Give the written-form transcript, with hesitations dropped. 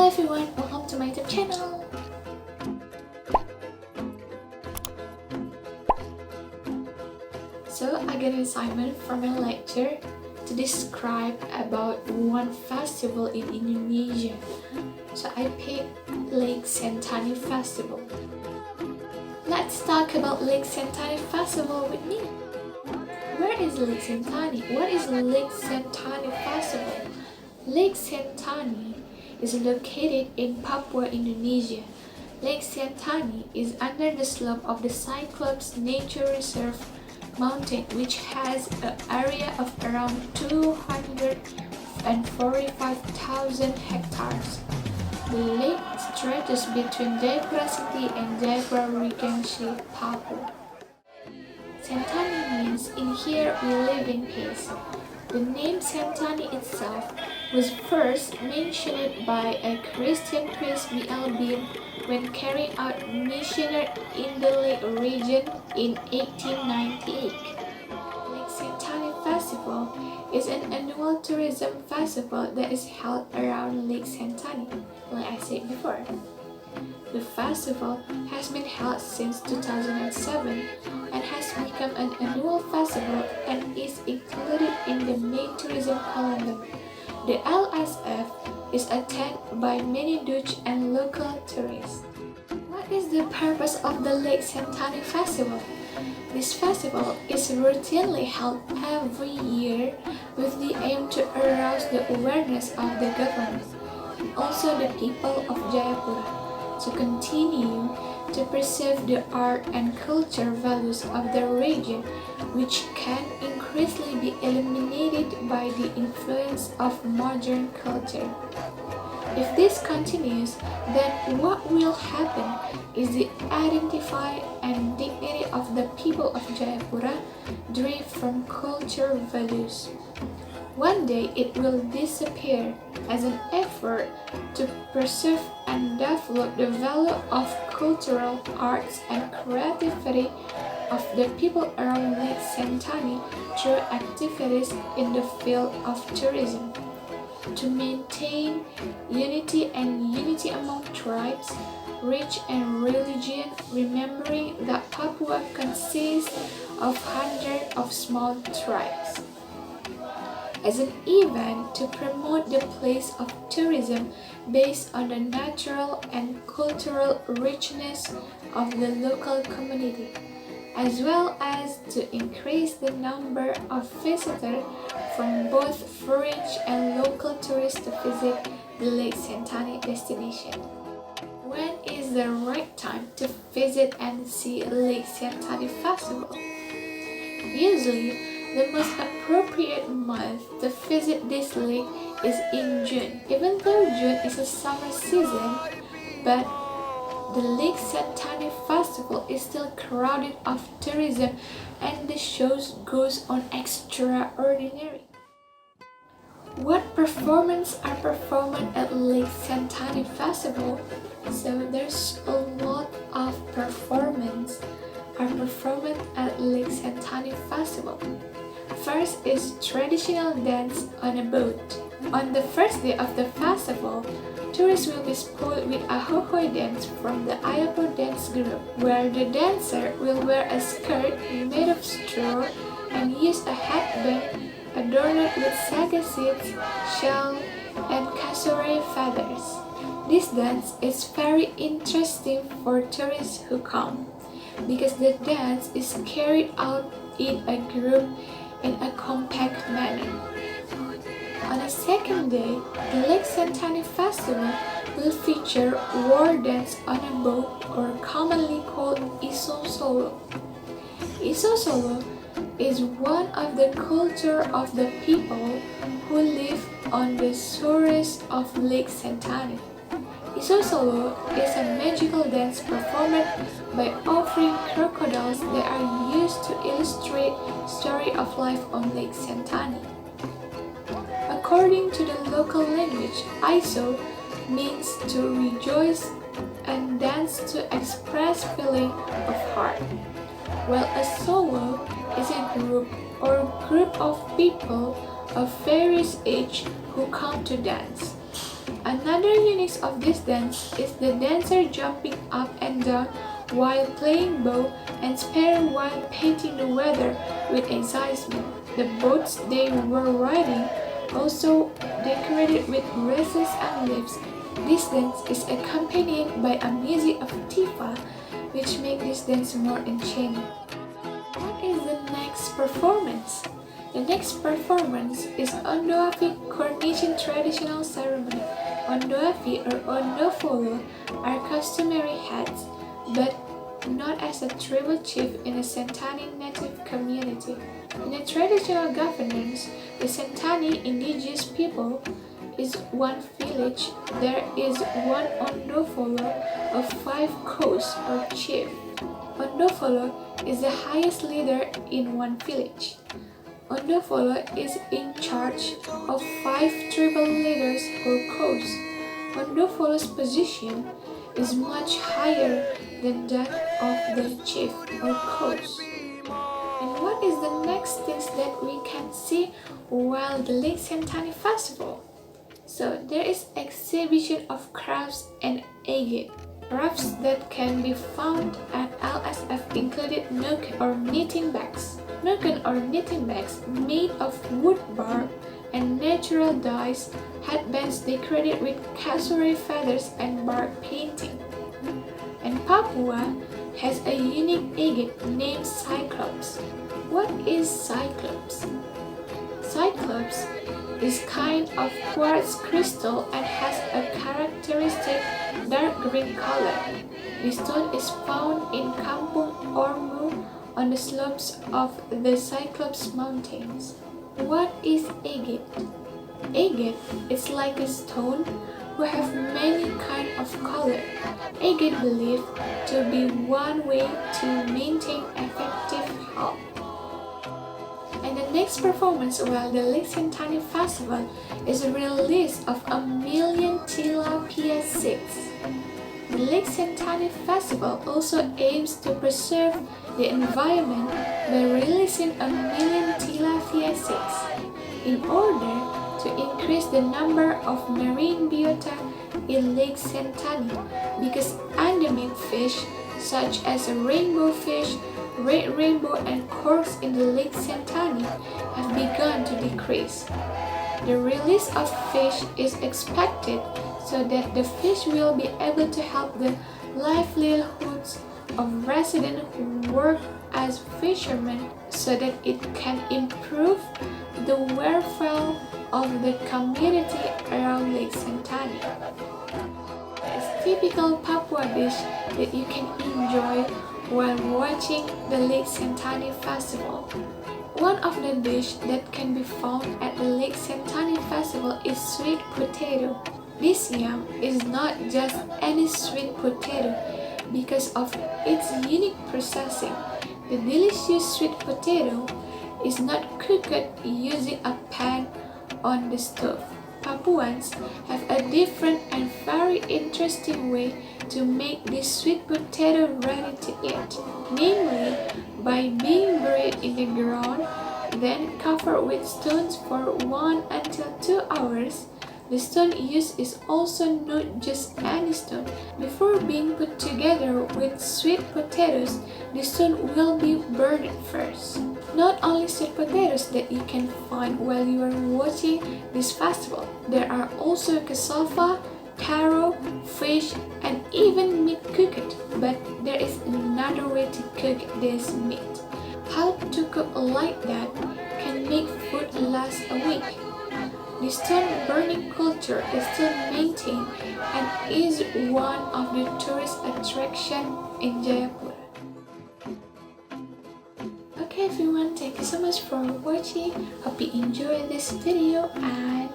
everyone, welcome to my YouTube channel. So I got an assignment from a lecture to describe about one festival in Indonesia. So I picked Lake Sentani Festival. Let's talk about Lake Sentani Festival with me. Where is Lake Sentani? What is Lake Sentani Festival? Lake Sentani is located in Papua, Indonesia. Lake Sentani is under the slope of the Cyclops Nature Reserve mountain, which has an area of around 245,000 hectares. The lake stretches between Jayapura City and Jayapura Regency, Papua. Sentani means "in here we live in peace." The name Sentani itself was first mentioned by a Christian priest B.L. when carrying out missionary in the lake region in 1898. Lake Sentani Festival is an annual tourism festival that is held around Lake Sentani, like I said before. The festival has been held since 2007 and has become an annual festival and is included in the main tourism calendar. The LSF is attended by many Dutch and local tourists. What is the purpose of the Lake Sentani Festival? This festival is routinely held every year with the aim to arouse the awareness of the government and also the people of Jayapura to continue to preserve the art and culture values of the region, which can increasingly be eliminated by the influence of modern culture. If this continues, then what will happen is the identity and dignity of the people of Jayapura derived from culture values. One day it will disappear as an effort to preserve and develop the value of cultural arts and creativity of the people around Lake Sentani through activities in the field of tourism. To maintain unity among tribes, race and religion, remembering that Papua consists of hundreds of small tribes. As an event to promote the place of tourism based on the natural and cultural richness of the local community, as well as to increase the number of visitors from both foreign and local tourists to visit the Lake Sentani destination. When is the right time to visit and see Lake Sentani Festival? Usually, the most appropriate month to visit this lake is in June. Even though June is a summer season, but the Lake Sentani Festival is still crowded of tourism and the shows goes on extraordinary. What performances are performed at Lake Sentani Festival? So there's a lot of performances are performed at Lake Sentani Festival. First is traditional dance on a boat. On the first day of the festival, tourists will be spoiled with a hohoi dance from the Ayapo dance group, where the dancer will wear a skirt made of straw and use a headband adorned with saga seeds, shell, and cassowary feathers. This dance is very interesting for tourists who come, because the dance is carried out in a group in a compact manner. On the second day, the Lake Sentani Festival will feature war dance on a boat, or commonly called Iso Solo. Iso Solo is one of the culture of the people who live on the shores of Lake Sentani. Iso Solo is a magical dance performed by offering crocodiles that are used to illustrate story of life on Lake Sentani. According to the local language, Iso means to rejoice and dance to express feeling of heart, while a solo is a group of people of various age who come to dance. Another unique of this dance is the dancer jumping up and down while playing bow and spear while painting the weather with excitement. The boats they were riding also decorated with grasses and leaves. This dance is accompanied by a music of tifa, which makes this dance more enchanting. What is the next performance? The next performance is Ondoafi coronation traditional ceremony. Ondoafi or Ondofolo are customary hats, but not as a tribal chief in a Sentani native community. In the traditional governance, the Sentani indigenous people is one village. There is one Ondofolo of 5 coasts or chief. Ondofolo is the highest leader in one village. Ondofolo is in charge of 5 tribal leaders or coasts. Ondofolo's position is much higher than that of the chief or coast. And what is the next things that we can see while the Lake Sentani Festival? So there is exhibition of crafts and agate. Crafts that can be found at LSF included nook or knitting bags. Nooken or knitting bags made of wood bark and natural dyes, headbands decorated with cassowary feathers and bark painting. And Papua has a unique agate named Cyclops. What is Cyclops? Cyclops is kind of quartz crystal and has a characteristic dark green color. The stone is found in Kampung Ormu on the slopes of the Cyclops Mountains. What is agate? Agate is like a stone who have many kind of color. Agate believed to be one way to maintain effective health. And the next performance while the Lake Sentani Festival is a release of 1,000,000 tilapia seeds. The Lake Sentani Festival also aims to preserve the environment by releasing 1,000,000 tilapia seeds in order to increase the number of marine biota in Lake Sentani, because endemic fish such as rainbow fish, red rainbow and corks in the Lake Sentani have begun to decrease. The release of fish is expected so that the fish will be able to help the livelihoods of residents who work as fishermen, so that it can improve the welfare of the community around Lake Sentani. It's typical Papua dish that you can enjoy while watching the Lake Sentani Festival. One of the dishes that can be found at the Lake Sentani Festival is sweet potato. This yam is not just any sweet potato because of its unique processing. The delicious sweet potato is not cooked using a pan on the stove. Papuans have a different and very interesting way to make this sweet potato ready to eat, namely by being buried in the ground, then covered with stones for 1 until 2 hours. The stone used is also not just any stone. Before being put together with sweet potatoes, the stone will be burned first. Not only sweet potatoes that you can find while you are watching this festival, there are also cassava, taro, fish, and even meat cooked. But there is another way to cook this meat. How to cook like that can make food last a week. The stone burning culture is still maintained and is one of the tourist attractions in Jayapura. Okay everyone, thank you so much for watching. Hope you enjoyed this video and